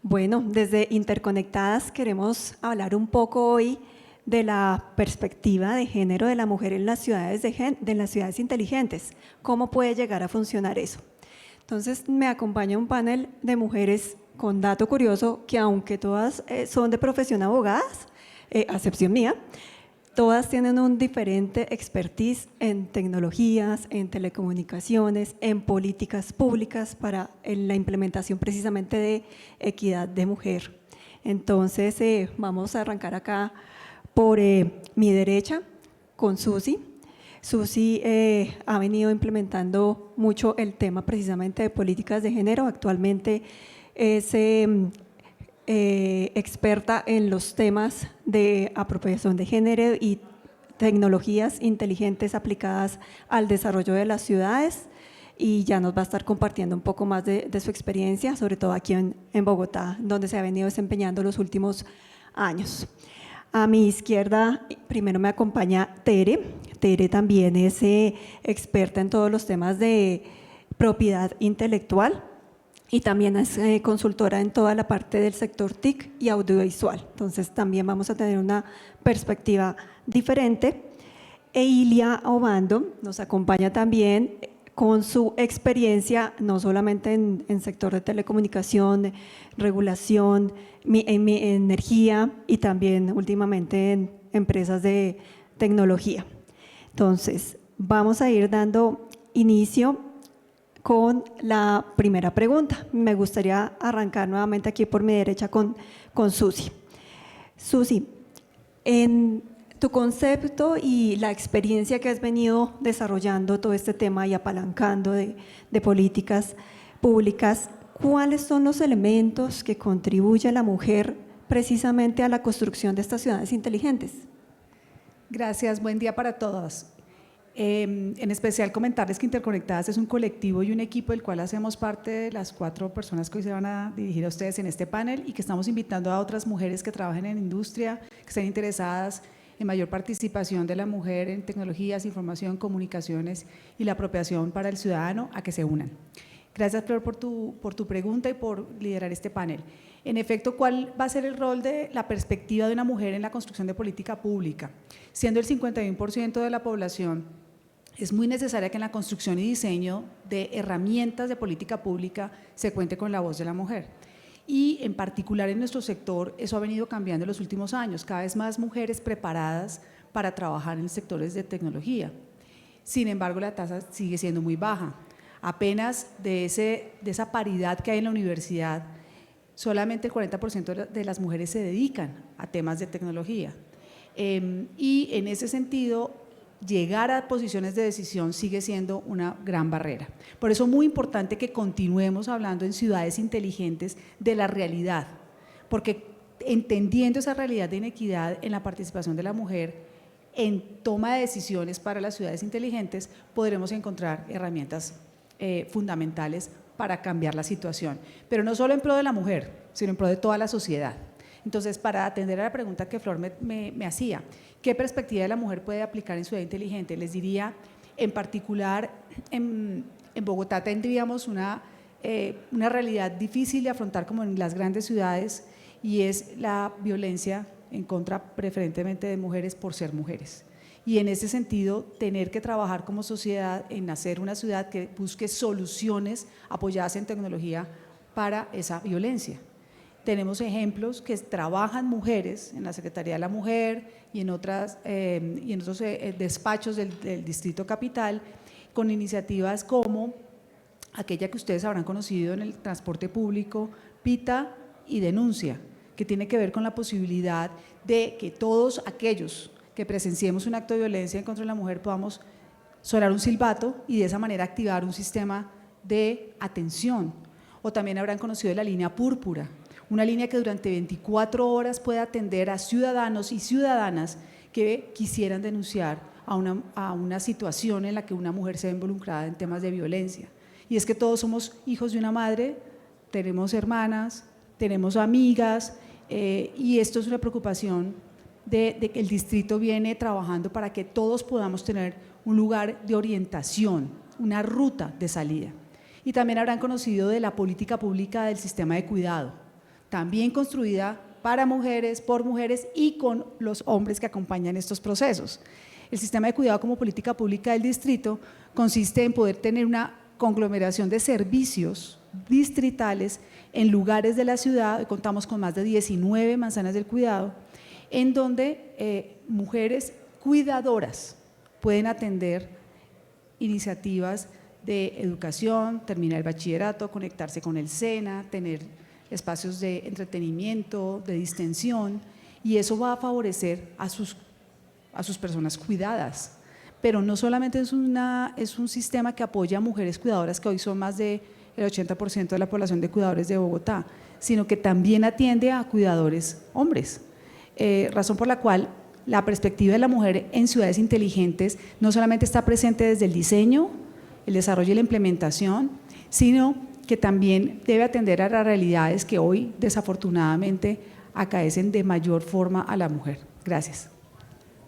Bueno, desde Interconectadas queremos hablar un poco hoy de la perspectiva de género de la mujer en las ciudades, de las ciudades inteligentes. ¿Cómo puede llegar a funcionar eso? Entonces, me acompaña un panel de mujeres con dato curioso que aunque todas son de profesión abogadas, a excepción mía, todas tienen un diferente expertise en tecnologías, en telecomunicaciones, en políticas públicas en la implementación precisamente de equidad de mujer. Entonces, vamos a arrancar acá por mi derecha con Susi. Susi ha venido implementando mucho el tema precisamente de políticas de género. Actualmente es experta en los temas de apropiación de género y tecnologías inteligentes aplicadas al desarrollo de las ciudades, y ya nos va a estar compartiendo un poco más de su experiencia, sobre todo aquí en Bogotá, donde se ha venido desempeñando los últimos años. A mi izquierda primero me acompaña Tere. Tere también es experta en todos los temas de propiedad intelectual y también es consultora en toda la parte del sector TIC y audiovisual. Entonces también vamos a tener una perspectiva diferente. Ilia Obando nos acompaña también con su experiencia, no solamente en sector de telecomunicación, regulación, en energía y también últimamente en empresas de tecnología. Entonces, vamos a ir dando inicio con la primera pregunta. Me gustaría arrancar nuevamente aquí por mi derecha con Susi. Susi, en tu concepto y la experiencia que has venido desarrollando todo este tema y apalancando de políticas públicas, ¿cuáles son los elementos que contribuye la mujer precisamente a la construcción de estas ciudades inteligentes? Gracias, buen día para todas. En especial comentarles que Interconectadas es un colectivo y un equipo del cual hacemos parte de las 4 personas que hoy se van a dirigir a ustedes en este panel, y que estamos invitando a otras mujeres que trabajen en industria, que estén interesadas en mayor participación de la mujer en tecnologías, información, comunicaciones y la apropiación para el ciudadano, a que se unan. Gracias, Flor, por tu pregunta y por liderar este panel. En efecto, ¿cuál va a ser el rol de la perspectiva de una mujer en la construcción de política pública? Siendo el 51% de la población, es muy necesaria que en la construcción y diseño de herramientas de política pública se cuente con la voz de la mujer. Y en particular en nuestro sector, eso ha venido cambiando en los últimos años, cada vez más mujeres preparadas para trabajar en sectores de tecnología. Sin embargo, la tasa sigue siendo muy baja. Apenas de esa paridad que hay en la universidad, solamente el 40% de las mujeres se dedican a temas de tecnología. Y en ese sentido, llegar a posiciones de decisión sigue siendo una gran barrera. Por eso es muy importante que continuemos hablando en ciudades inteligentes de la realidad, porque entendiendo esa realidad de inequidad en la participación de la mujer en toma de decisiones para las ciudades inteligentes, podremos encontrar herramientas fundamentales para cambiar la situación, pero no solo en pro de la mujer, sino en pro de toda la sociedad. Entonces, para atender a la pregunta que Flor me hacía, ¿qué perspectiva de la mujer puede aplicar en ciudad inteligente? Les diría, en particular, en Bogotá tendríamos una realidad difícil de afrontar como en las grandes ciudades, y es la violencia en contra preferentemente de mujeres por ser mujeres. Y en ese sentido, tener que trabajar como sociedad en hacer una ciudad que busque soluciones apoyadas en tecnología para esa violencia. Tenemos ejemplos que trabajan mujeres en la Secretaría de la Mujer y en otros despachos del Distrito Capital, con iniciativas como aquella que ustedes habrán conocido en el transporte público, Pita y Denuncia, que tiene que ver con la posibilidad de que todos aquellos que presenciemos un acto de violencia en contra de la mujer podamos sonar un silbato y de esa manera activar un sistema de atención. O también habrán conocido la línea Púrpura, una línea que durante 24 horas puede atender a ciudadanos y ciudadanas que quisieran denunciar a una situación en la que una mujer se ve involucrada en temas de violencia. Y es que todos somos hijos de una madre, tenemos hermanas, tenemos amigas, y esto es una preocupación de que el distrito viene trabajando para que todos podamos tener un lugar de orientación, una ruta de salida. Y también habrán conocido de la política pública del sistema de cuidado, también construida para mujeres, por mujeres y con los hombres que acompañan estos procesos. El sistema de cuidado como política pública del distrito consiste en poder tener una conglomeración de servicios distritales en lugares de la ciudad. Contamos con más de 19 manzanas del cuidado, en donde mujeres cuidadoras pueden atender iniciativas de educación, terminar el bachillerato, conectarse con el SENA, tener espacios de entretenimiento, de distensión, y eso va a favorecer a sus personas cuidadas. Pero no solamente es un sistema que apoya a mujeres cuidadoras, que hoy son más del 80% de la población de cuidadores de Bogotá, sino que también atiende a cuidadores hombres, razón por la cual la perspectiva de la mujer en ciudades inteligentes no solamente está presente desde el diseño, el desarrollo y la implementación, sino que también debe atender a las realidades que hoy desafortunadamente acaecen de mayor forma a la mujer. Gracias.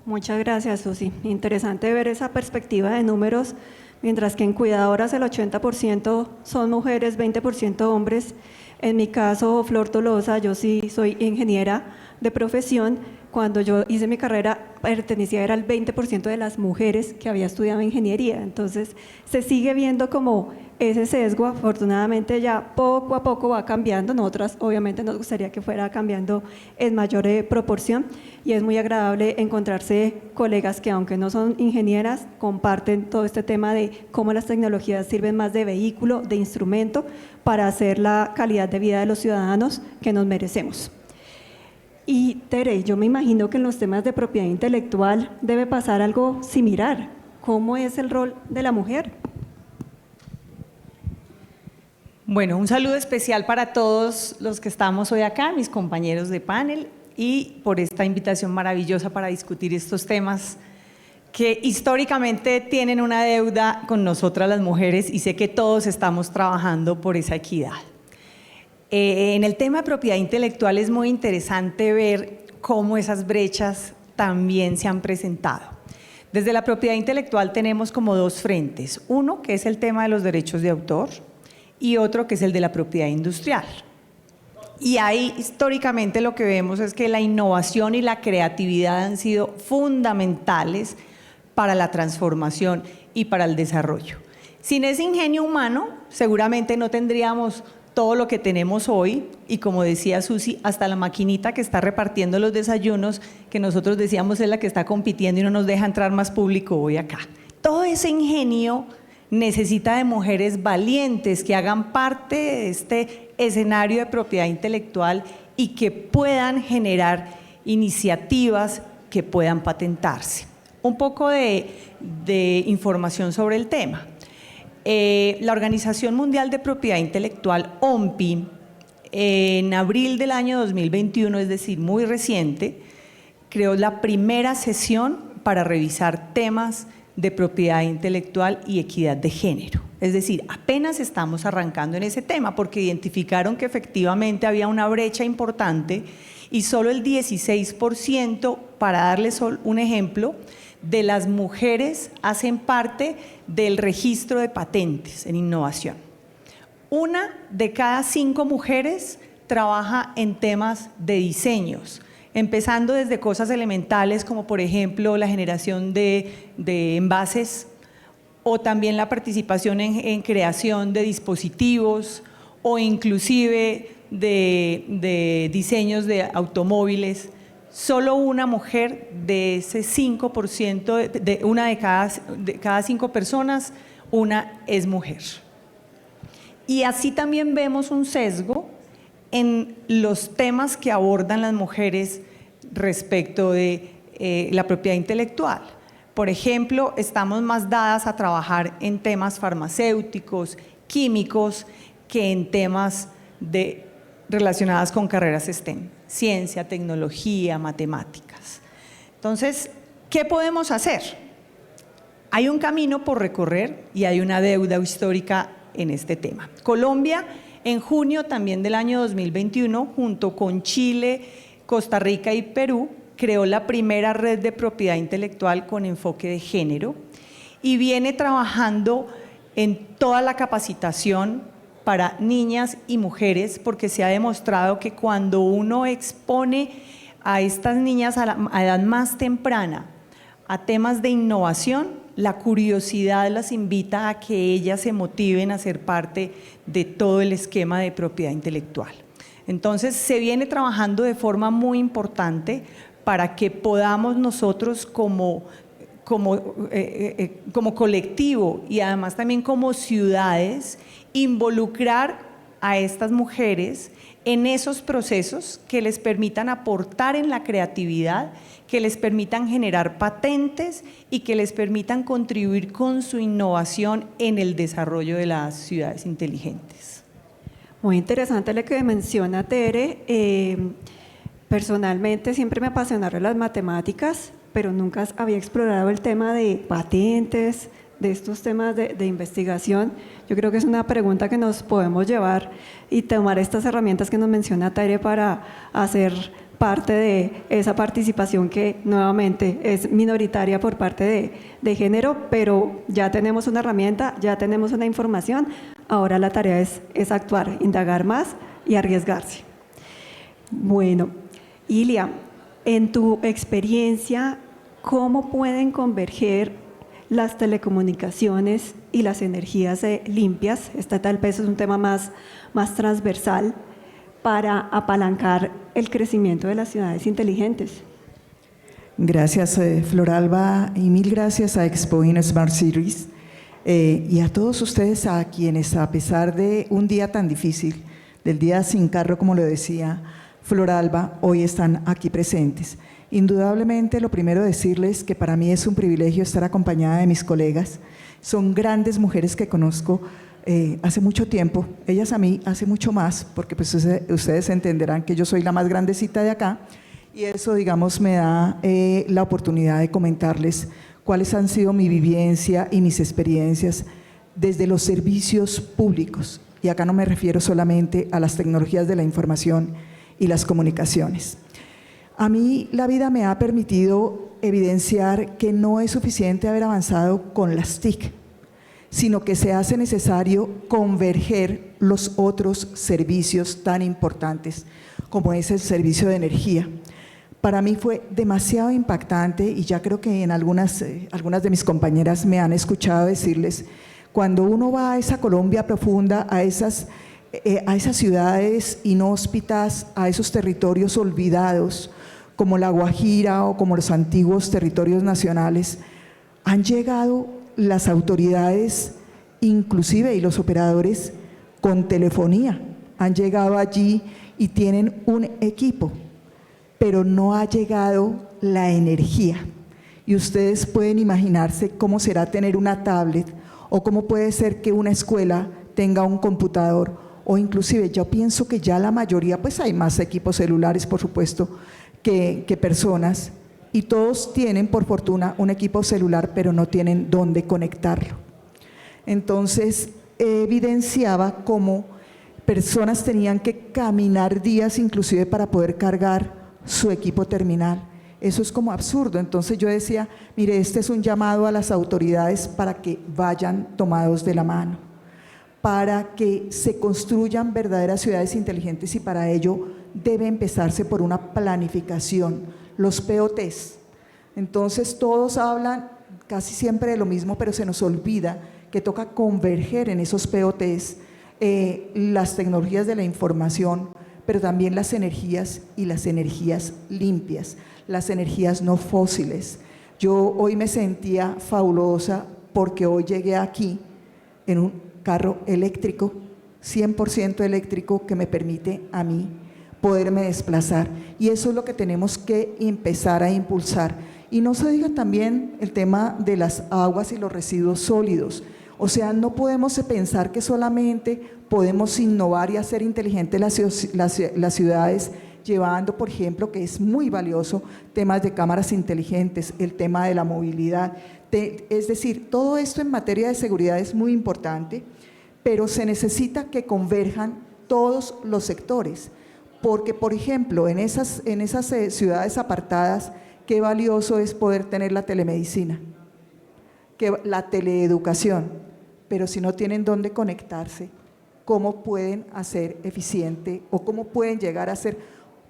Muchas gracias, Susi. Interesante ver esa perspectiva de números, mientras que en cuidadoras el 80% son mujeres, 20% hombres. En mi caso, Flor Tolosa, yo sí soy ingeniera de profesión. Cuando yo hice mi carrera, era el 20% de las mujeres que había estudiado ingeniería. Entonces, se sigue viendo como ese sesgo. Afortunadamente, ya poco a poco va cambiando. Nosotras, obviamente, nos gustaría que fuera cambiando en mayor proporción. Y es muy agradable encontrarse colegas que, aunque no son ingenieras, comparten todo este tema de cómo las tecnologías sirven más de vehículo, de instrumento, para hacer la calidad de vida de los ciudadanos que nos merecemos. Y Tere, yo me imagino que en los temas de propiedad intelectual debe pasar algo similar. ¿Cómo es el rol de la mujer? Bueno, un saludo especial para todos los que estamos hoy acá, mis compañeros de panel, y por esta invitación maravillosa para discutir estos temas que históricamente tienen una deuda con nosotras las mujeres, y sé que todos estamos trabajando por esa equidad. En el tema de propiedad intelectual es muy interesante ver cómo esas brechas también se han presentado. Desde la propiedad intelectual tenemos como dos frentes, uno que es el tema de los derechos de autor y otro que es el de la propiedad industrial. Y ahí históricamente lo que vemos es que la innovación y la creatividad han sido fundamentales para la transformación y para el desarrollo. Sin ese ingenio humano seguramente no tendríamos todo lo que tenemos hoy, y como decía Susi, hasta la maquinita que está repartiendo los desayunos, que nosotros decíamos es la que está compitiendo y no nos deja entrar más público hoy acá. Todo ese ingenio necesita de mujeres valientes que hagan parte de este escenario de propiedad intelectual y que puedan generar iniciativas que puedan patentarse. Un poco de información sobre el tema. La Organización Mundial de Propiedad Intelectual, OMPI, en abril del año 2021, es decir, muy reciente, creó la primera sesión para revisar temas de propiedad intelectual y equidad de género. Es decir, apenas estamos arrancando en ese tema porque identificaron que efectivamente había una brecha importante y solo el 16%, para darles un ejemplo, de las mujeres hacen parte del registro de patentes en innovación. 1 de cada 5 mujeres trabaja en temas de diseños, empezando desde cosas elementales como por ejemplo la generación de envases, o también la participación en creación de dispositivos, o inclusive de diseños de automóviles. Solo una mujer de ese 5%, una de cada 5 personas, una es mujer. Y así también vemos un sesgo en los temas que abordan las mujeres respecto de la propiedad intelectual. Por ejemplo, estamos más dadas a trabajar en temas farmacéuticos, químicos, que en temas relacionados con carreras STEM, ciencia, tecnología, matemáticas. Entonces, ¿qué podemos hacer? Hay un camino por recorrer y hay una deuda histórica en este tema. Colombia, en junio también del año 2021, junto con Chile, Costa Rica y Perú, creó la primera red de propiedad intelectual con enfoque de género y viene trabajando en toda la capacitación para niñas y mujeres, porque se ha demostrado que cuando uno expone a estas niñas a edad más temprana a temas de innovación, la curiosidad las invita a que ellas se motiven a ser parte de todo el esquema de propiedad intelectual. Entonces, se viene trabajando de forma muy importante para que podamos nosotros como colectivo y además también como ciudades involucrar a estas mujeres en esos procesos que les permitan aportar en la creatividad, que les permitan generar patentes y que les permitan contribuir con su innovación en el desarrollo de las ciudades inteligentes. Muy interesante lo que menciona Tere. Personalmente siempre me apasionaron las matemáticas, pero nunca había explorado el tema de patentes, de estos temas de investigación. Yo creo que es una pregunta que nos podemos llevar y tomar estas herramientas que nos menciona Tere para hacer parte de esa participación que nuevamente es minoritaria por parte de género, pero ya tenemos una herramienta, ya tenemos una información, ahora la tarea es actuar, indagar más y arriesgarse. Bueno, Ilia, en tu experiencia, ¿cómo pueden converger las telecomunicaciones y las energías limpias? Este tal vez es un tema más transversal para apalancar el crecimiento de las ciudades inteligentes. Gracias, Floralba, y mil gracias a Expo in Smart Cities y a todos ustedes, a quienes a pesar de un día tan difícil, del día sin carro, como lo decía Floralba, hoy están aquí presentes. Indudablemente, lo primero decirles que para mí es un privilegio estar acompañada de mis colegas. Son grandes mujeres que conozco hace mucho tiempo, ellas a mí hace mucho más, porque pues ustedes entenderán que yo soy la más grandecita de acá, y eso, digamos, me da la oportunidad de comentarles cuáles han sido mi vivencia y mis experiencias desde los servicios públicos, y acá no me refiero solamente a las tecnologías de la información y las comunicaciones. A mí la vida me ha permitido evidenciar que no es suficiente haber avanzado con las TIC, sino que se hace necesario converger los otros servicios tan importantes como es el servicio de energía. Para mí fue demasiado impactante, y ya creo que en algunas de mis compañeras me han escuchado decirles, cuando uno va a esa Colombia profunda, a esas ciudades inhóspitas, a esos territorios olvidados, como La Guajira o como los antiguos territorios nacionales, han llegado las autoridades, inclusive, y los operadores con telefonía, han llegado allí y tienen un equipo, pero no ha llegado la energía. Y ustedes pueden imaginarse cómo será tener una tablet, o cómo puede ser que una escuela tenga un computador, o inclusive yo pienso que ya la mayoría, pues hay más equipos celulares, por supuesto, que personas, y todos tienen, por fortuna, un equipo celular, pero no tienen dónde conectarlo. Entonces, evidenciaba cómo personas tenían que caminar días inclusive para poder cargar su equipo terminal. Eso es como absurdo. Entonces yo decía, mire, este es un llamado a las autoridades para que vayan tomados de la mano, para que se construyan verdaderas ciudades inteligentes, y para ello debe empezarse por una planificación, los POTs. Entonces todos hablan casi siempre de lo mismo, pero se nos olvida que toca converger en esos POTs las tecnologías de la información, pero también las energías, y las energías limpias, las energías no fósiles. Yo hoy me sentía fabulosa porque hoy llegué aquí en un carro eléctrico, 100% eléctrico, que me permite a mí poderme desplazar, y eso es lo que tenemos que empezar a impulsar. Y no se diga también el tema de las aguas y los residuos sólidos. O sea, no podemos pensar que solamente podemos innovar y hacer inteligentes las ciudades, llevando, por ejemplo, que es muy valioso, temas de cámaras inteligentes, el tema de la movilidad. Es decir, todo esto en materia de seguridad es muy importante, pero se necesita que converjan todos los sectores. Porque, por ejemplo, en esas ciudades apartadas, qué valioso es poder tener la telemedicina, la teleeducación, pero si no tienen dónde conectarse, cómo pueden hacer eficiente o cómo pueden llegar a ser,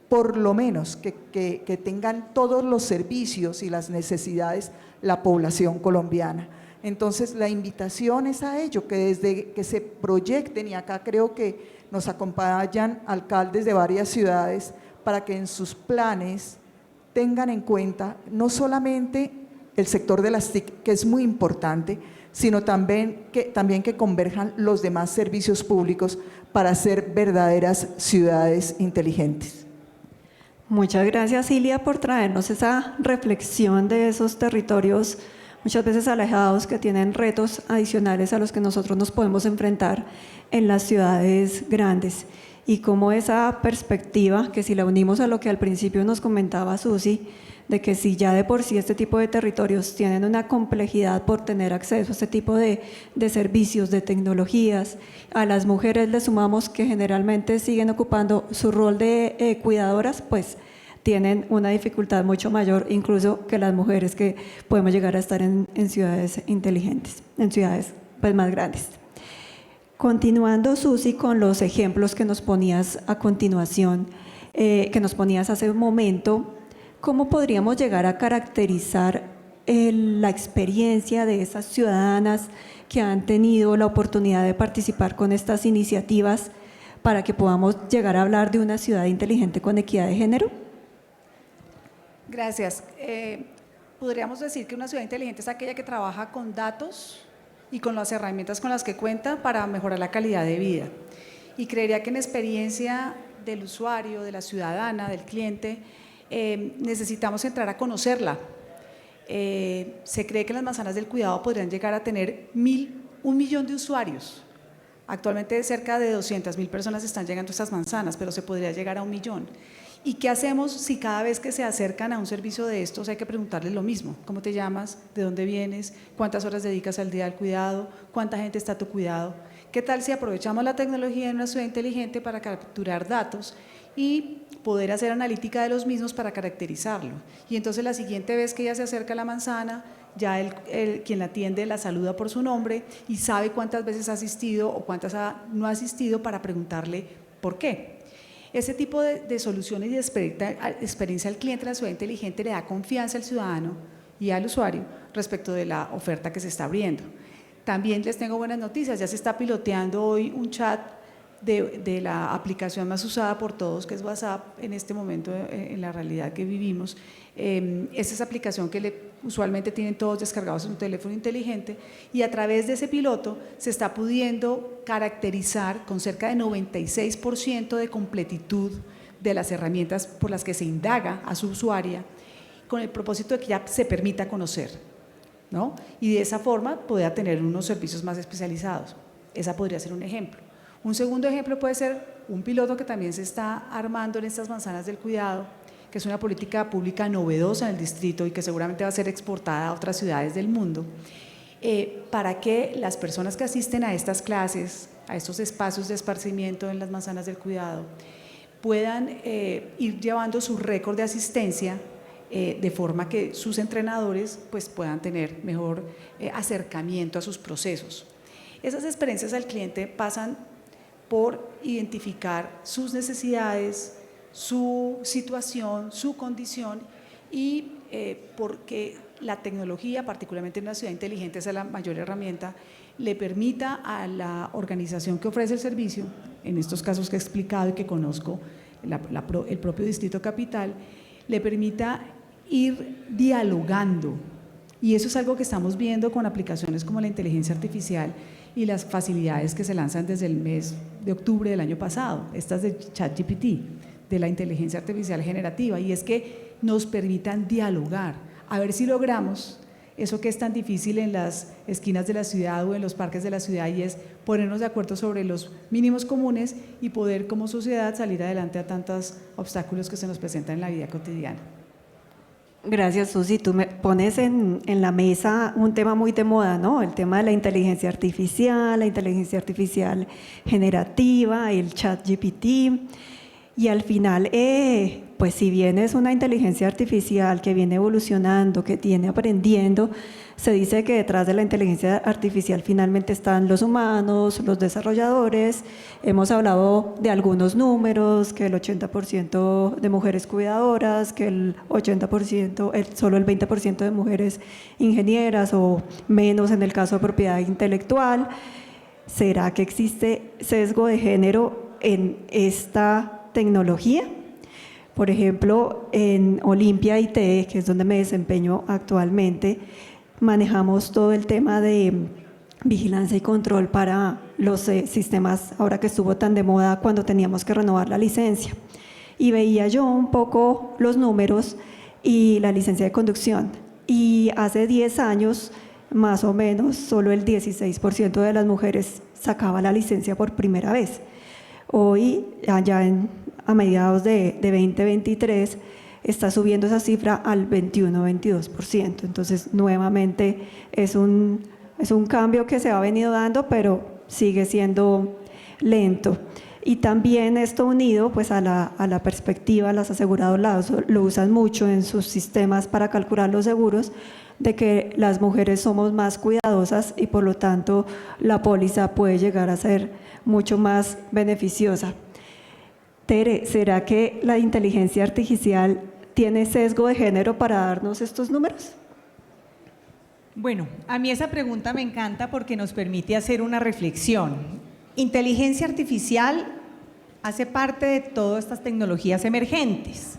por lo menos, que tengan todos los servicios y las necesidades la población colombiana. Entonces, la invitación es a ello, que desde que se proyecten, y acá creo que nos acompañan alcaldes de varias ciudades, para que en sus planes tengan en cuenta no solamente el sector de las TIC, que es muy importante, sino también que converjan los demás servicios públicos para ser verdaderas ciudades inteligentes. Muchas gracias, Ilia, por traernos esa reflexión de esos territorios muchas veces alejados que tienen retos adicionales a los que nosotros nos podemos enfrentar en las ciudades grandes. Y cómo esa perspectiva, que si la unimos a lo que al principio nos comentaba Susi, de que si ya de por sí este tipo de territorios tienen una complejidad por tener acceso a este tipo de servicios, de tecnologías, a las mujeres le sumamos que generalmente siguen ocupando su rol de cuidadoras, pues tienen una dificultad mucho mayor incluso que las mujeres que podemos llegar a estar en ciudades inteligentes, en ciudades pues más grandes. Continuando, Susi, con los ejemplos que nos ponías a continuación, que nos ponías hace un momento, ¿cómo podríamos llegar a caracterizar la experiencia de esas ciudadanas que han tenido la oportunidad de participar con estas iniciativas para que podamos llegar a hablar de una ciudad inteligente con equidad de género? Gracias. Podríamos decir que una ciudad inteligente es aquella que trabaja con datos y con las herramientas con las que cuenta para mejorar la calidad de vida. Y creería que en experiencia del usuario, de la ciudadana, del cliente, necesitamos entrar a conocerla. Se cree que en las manzanas del cuidado podrían llegar a tener 1 millón de usuarios. Actualmente cerca de 200.000 personas están llegando a estas manzanas, pero se podría llegar a 1 millón. ¿Y qué hacemos si cada vez que se acercan a un servicio de estos hay que preguntarles lo mismo? ¿Cómo te llamas? ¿De dónde vienes? ¿Cuántas horas dedicas al día al cuidado? ¿Cuánta gente está a tu cuidado? ¿Qué tal si aprovechamos la tecnología en una ciudad inteligente para capturar datos y poder hacer analítica de los mismos para caracterizarlo? Y entonces la siguiente vez que ella se acerca a la manzana, ya quien la atiende la saluda por su nombre y sabe cuántas veces ha asistido o cuántas no ha asistido para preguntarle por qué. Ese tipo de soluciones y de experiencia al cliente en la ciudad inteligente le da confianza al ciudadano y al usuario respecto de la oferta que se está abriendo. También les tengo buenas noticias, ya se está piloteando hoy un chat de la aplicación más usada por todos, que es WhatsApp en este momento en la realidad que vivimos. Es esa aplicación que usualmente tienen todos descargados en un teléfono inteligente y a través de ese piloto se está pudiendo caracterizar con cerca de 96% de completitud de las herramientas por las que se indaga a su usuaria con el propósito de que ya se permita conocer, ¿no? Y de esa forma pueda tener unos servicios más especializados. Esa podría ser un ejemplo. Un segundo ejemplo puede ser un piloto que también se está armando en estas manzanas del cuidado, que es una política pública novedosa en el distrito y que seguramente va a ser exportada a otras ciudades del mundo, para que las personas que asisten a estas clases, a estos espacios de esparcimiento en las manzanas del cuidado, puedan ir llevando su récord de asistencia de forma que sus entrenadores pues, puedan tener mejor acercamiento a sus procesos. Esas experiencias al cliente pasan por identificar sus necesidades, su situación, su condición y porque la tecnología, particularmente en una ciudad inteligente, esa es la mayor herramienta, le permita a la organización que ofrece el servicio, en estos casos que he explicado y que conozco, el propio Distrito Capital, le permita ir dialogando. Y eso es algo que estamos viendo con aplicaciones como la inteligencia artificial y las facilidades que se lanzan desde el mes de octubre del año pasado, estas de ChatGPT, de la inteligencia artificial generativa, y es que nos permitan dialogar, a ver si logramos eso que es tan difícil en las esquinas de la ciudad o en los parques de la ciudad, y es ponernos de acuerdo sobre los mínimos comunes y poder como sociedad salir adelante a tantos obstáculos que se nos presentan en la vida cotidiana. Gracias, Susi. Tú me pones en la mesa un tema muy de moda, ¿no? El tema de la inteligencia artificial generativa, el chat GPT. Y al final, pues si bien es una inteligencia artificial que viene evolucionando, que viene aprendiendo, se dice que detrás de la inteligencia artificial finalmente están los humanos, los desarrolladores. Hemos hablado de algunos números, que el 80% de mujeres cuidadoras, que el 80%, solo el 20% de mujeres ingenieras o menos en el caso de propiedad intelectual. ¿Será que existe sesgo de género en esta tecnología? Por ejemplo, en Olimpia IT, que es donde me desempeño actualmente, manejamos todo el tema de vigilancia y control para los sistemas, ahora que estuvo tan de moda cuando teníamos que renovar la licencia. Y veía yo un poco los números y la licencia de conducción. Y hace 10 años, más o menos, solo el 16% de las mujeres sacaba la licencia por primera vez. Hoy, a mediados de 2023, está subiendo esa cifra al 21-22%. Entonces, nuevamente, es un cambio que se ha venido dando, pero sigue siendo lento. Y también esto unido pues, a la perspectiva, las aseguradoras lo usan mucho en sus sistemas para calcular los seguros, de que las mujeres somos más cuidadosas y por lo tanto la póliza puede llegar a ser mucho más beneficiosa. Tere, ¿será que la inteligencia artificial tiene sesgo de género para darnos estos números? Bueno, a mí esa pregunta me encanta porque nos permite hacer una reflexión. Inteligencia artificial hace parte de todas estas tecnologías emergentes.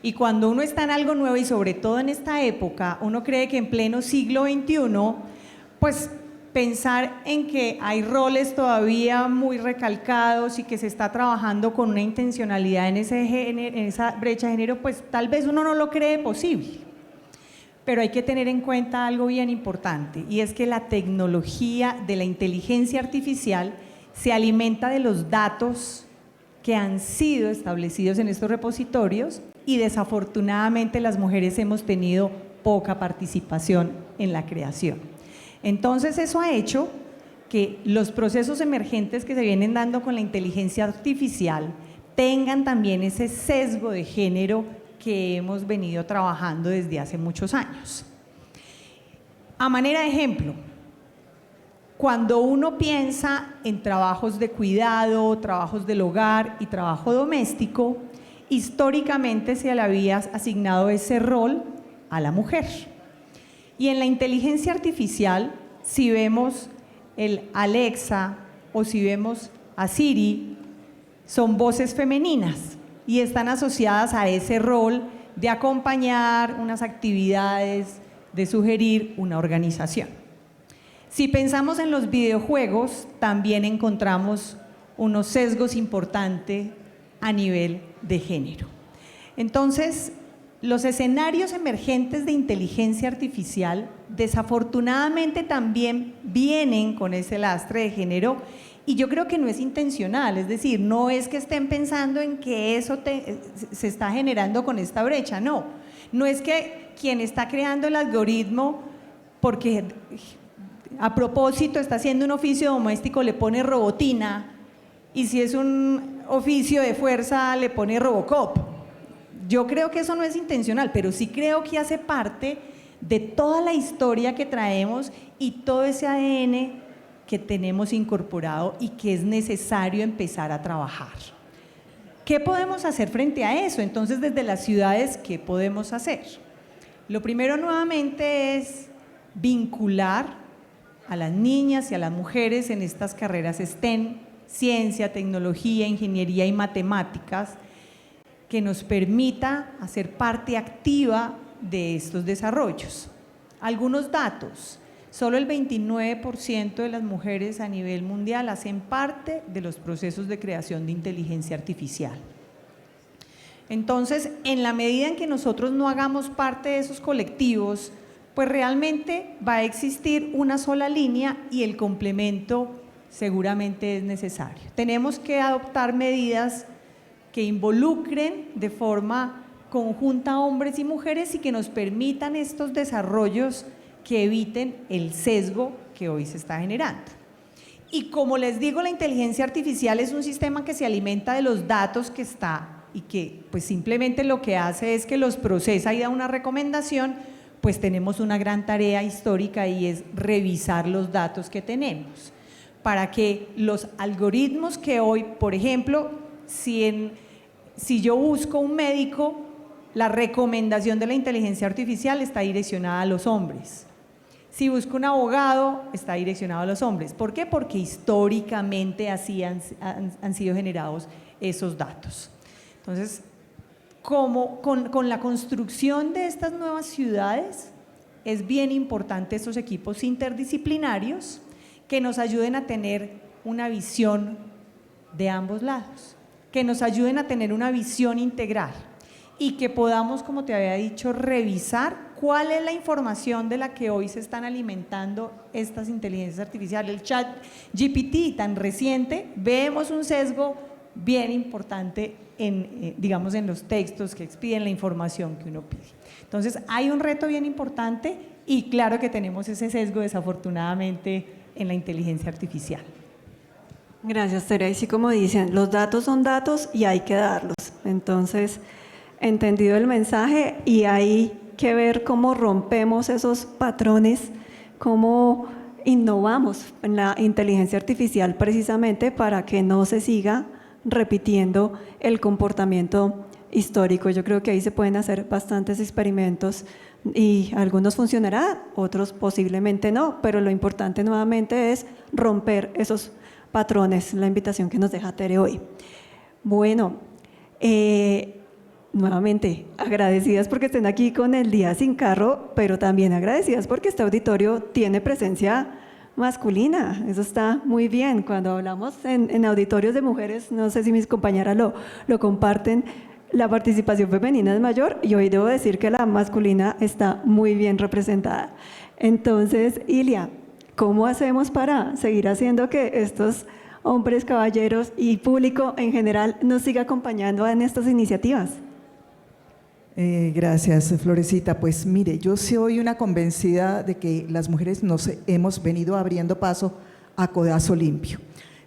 Y cuando uno está en algo nuevo y sobre todo en esta época, uno cree que en pleno siglo XXI, pues pensar en que hay roles todavía muy recalcados y que se está trabajando con una intencionalidad en esa brecha de género, pues tal vez uno no lo cree posible. Pero hay que tener en cuenta algo bien importante, y es que la tecnología de la inteligencia artificial se alimenta de los datos que han sido establecidos en estos repositorios, y desafortunadamente las mujeres hemos tenido poca participación en la creación. Entonces eso ha hecho que los procesos emergentes que se vienen dando con la inteligencia artificial tengan también ese sesgo de género que hemos venido trabajando desde hace muchos años. A manera de ejemplo, cuando uno piensa en trabajos de cuidado, trabajos del hogar y trabajo doméstico, históricamente se le había asignado ese rol a la mujer. Y en la inteligencia artificial, si vemos el Alexa o si vemos a Siri, son voces femeninas y están asociadas a ese rol de acompañar unas actividades, de sugerir una organización. Si pensamos en los videojuegos, también encontramos unos sesgos importantes a nivel de género. Entonces, los escenarios emergentes de inteligencia artificial desafortunadamente también vienen con ese lastre de género, y yo creo que no es intencional, es decir, no es que estén pensando en que eso se está generando con esta brecha, no es que quien está creando el algoritmo, porque a propósito está haciendo un oficio doméstico, le pone robotina, y si es un oficio de fuerza le pone Robocop. Yo creo que eso no es intencional, pero sí creo que hace parte de toda la historia que traemos y todo ese ADN que tenemos incorporado y que es necesario empezar a trabajar. ¿Qué podemos hacer frente a eso? Entonces, desde las ciudades, ¿qué podemos hacer? Lo primero nuevamente es vincular a las niñas y a las mujeres en estas carreras STEM, ciencia, tecnología, ingeniería y matemáticas, que nos permita hacer parte activa de estos desarrollos. Algunos datos: solo el 29% de las mujeres a nivel mundial hacen parte de los procesos de creación de inteligencia artificial. Entonces, en la medida en que nosotros no hagamos parte de esos colectivos, pues realmente va a existir una sola línea y el complemento seguramente es necesario. Tenemos que adoptar medidas que involucren de forma conjunta a hombres y mujeres y que nos permitan estos desarrollos que eviten el sesgo que hoy se está generando. Y como les digo, la inteligencia artificial es un sistema que se alimenta de los datos que está y que pues simplemente lo que hace es que los procesa y da una recomendación. Pues tenemos una gran tarea histórica y es revisar los datos que tenemos para que los algoritmos que hoy, por ejemplo, si yo busco un médico, la recomendación de la inteligencia artificial está direccionada a los hombres. Si busco un abogado, está direccionado a los hombres. ¿Por qué? Porque históricamente así han sido generados esos datos. Entonces, con la construcción de estas nuevas ciudades, es bien importante estos equipos interdisciplinarios que nos ayuden a tener una visión de ambos lados, que nos ayuden a tener una visión integral y que podamos, como te había dicho, revisar cuál es la información de la que hoy se están alimentando estas inteligencias artificiales. El chat GPT tan reciente, vemos un sesgo bien importante digamos, en los textos que expiden, la información que uno pide. Entonces, hay un reto bien importante y claro que tenemos ese sesgo, desafortunadamente, en la inteligencia artificial. Gracias, Tere. Y sí, como dicen, los datos son datos y hay que darlos. Entonces, entendido el mensaje, y hay que ver cómo rompemos esos patrones, cómo innovamos en la inteligencia artificial precisamente para que no se siga repitiendo el comportamiento histórico. Yo creo que ahí se pueden hacer bastantes experimentos y algunos funcionarán, otros posiblemente no, pero lo importante nuevamente es romper esos patrones, la invitación que nos deja Tere hoy. Bueno, nuevamente agradecidas porque estén aquí con el Día Sin Carro, pero también agradecidas porque este auditorio tiene presencia masculina. Eso está muy bien. Cuando hablamos en auditorios de mujeres, no sé si mis compañeras lo comparten, la participación femenina es mayor y hoy debo decir que la masculina está muy bien representada. Entonces, Ilia, ¿cómo hacemos para seguir haciendo que estos hombres, caballeros y público en general nos siga acompañando en estas iniciativas? Gracias, Florecita. Pues mire, yo soy una convencida de que las mujeres nos hemos venido abriendo paso a codazo limpio.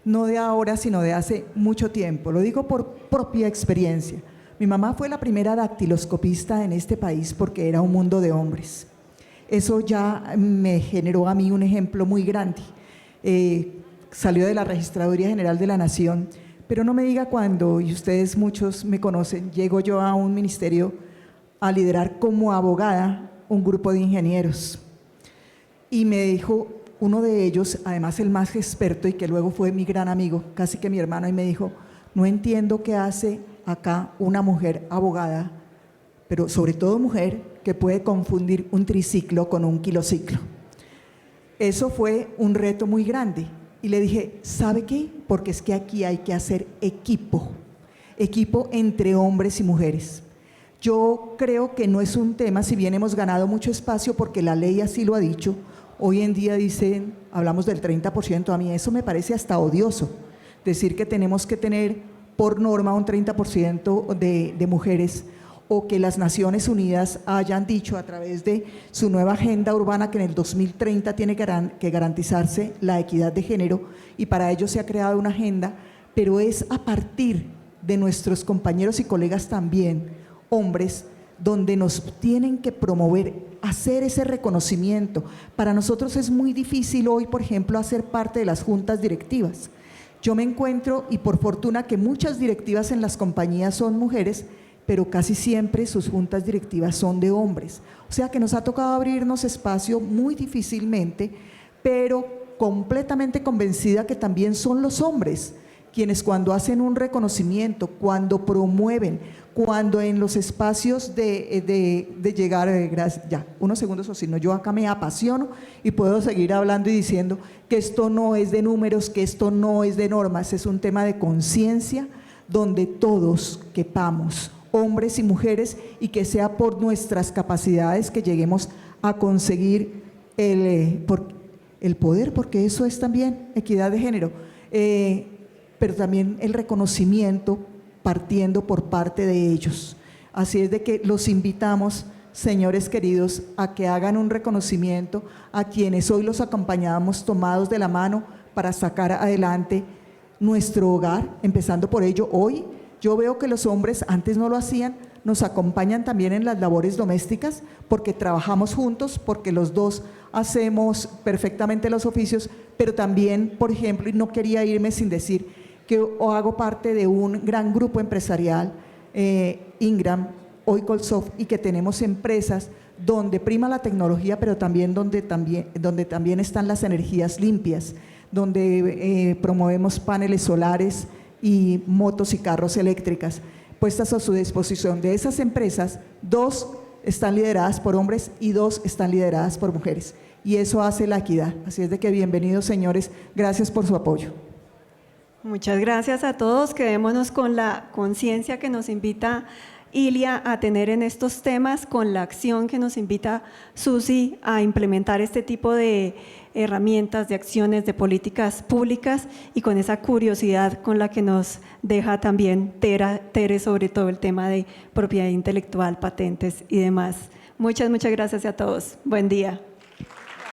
No de ahora, sino de hace mucho tiempo. Lo digo por propia experiencia. Mi mamá fue la primera dactiloscopista en este país porque era un mundo de hombres. Eso ya me generó a mí un ejemplo muy grande. Salió de la Registraduría General de la Nación, pero no me diga cuándo, y ustedes muchos me conocen, llego yo a un ministerio a liderar como abogada un grupo de ingenieros. Y me dijo uno de ellos, además el más experto y que luego fue mi gran amigo, casi que mi hermano, y me dijo, no entiendo qué hace acá una mujer abogada, pero sobre todo mujer, que puede confundir un triciclo con un kilociclo. Eso fue un reto muy grande. Y le dije, ¿sabe qué? Porque es que aquí hay que hacer equipo entre hombres y mujeres. Yo creo que no es un tema, si bien hemos ganado mucho espacio porque la ley así lo ha dicho, hoy en día dicen, hablamos del 30%, a mí eso me parece hasta odioso, decir que tenemos que tener por norma un 30% de mujeres, o que las Naciones Unidas hayan dicho a través de su nueva agenda urbana que en el 2030 tiene que garantizarse la equidad de género, y para ello se ha creado una agenda, pero es a partir de nuestros compañeros y colegas también, hombres, donde nos tienen que promover, hacer ese reconocimiento. Para nosotros es muy difícil hoy, por ejemplo, hacer parte de las juntas directivas. Yo me encuentro, y por fortuna que muchas directivas en las compañías son mujeres, pero casi siempre sus juntas directivas son de hombres. O sea que nos ha tocado abrirnos espacio muy difícilmente, pero completamente convencida que también son los hombres quienes, cuando hacen un reconocimiento, cuando promueven, cuando en los espacios de llegar, ya, unos segundos o si no, yo acá me apasiono y puedo seguir hablando y diciendo que esto no es de números, que esto no es de normas, es un tema de conciencia donde todos quepamos, hombres y mujeres, y que sea por nuestras capacidades que lleguemos a conseguir el poder, porque eso es también equidad de género, pero también el reconocimiento partiendo por parte de ellos. Así es de que los invitamos, señores queridos, a que hagan un reconocimiento a quienes hoy los acompañamos tomados de la mano, para sacar adelante nuestro hogar, empezando por ello. Hoy yo veo que los hombres, antes no lo hacían, nos acompañan también en las labores domésticas porque trabajamos juntos, porque los dos hacemos perfectamente los oficios, pero también, por ejemplo, y no quería irme sin decir que hago parte de un gran grupo empresarial, Ingram, Oicolsoft, y que tenemos empresas donde prima la tecnología, pero también donde también están las energías limpias, donde promovemos paneles solares y motos y carros eléctricas puestas a su disposición. De esas empresas, 2 están lideradas por hombres y 2 están lideradas por mujeres, y eso hace la equidad. Así es de que bienvenidos, señores, gracias por su apoyo. Muchas gracias a todos. Quedémonos con la conciencia que nos invita Ilia a tener en estos temas, con la acción que nos invita Susi a implementar este tipo de herramientas, de acciones, de políticas públicas, y con esa curiosidad con la que nos deja también Tere sobre todo el tema de propiedad intelectual, patentes y demás. Muchas gracias a todos. Buen día.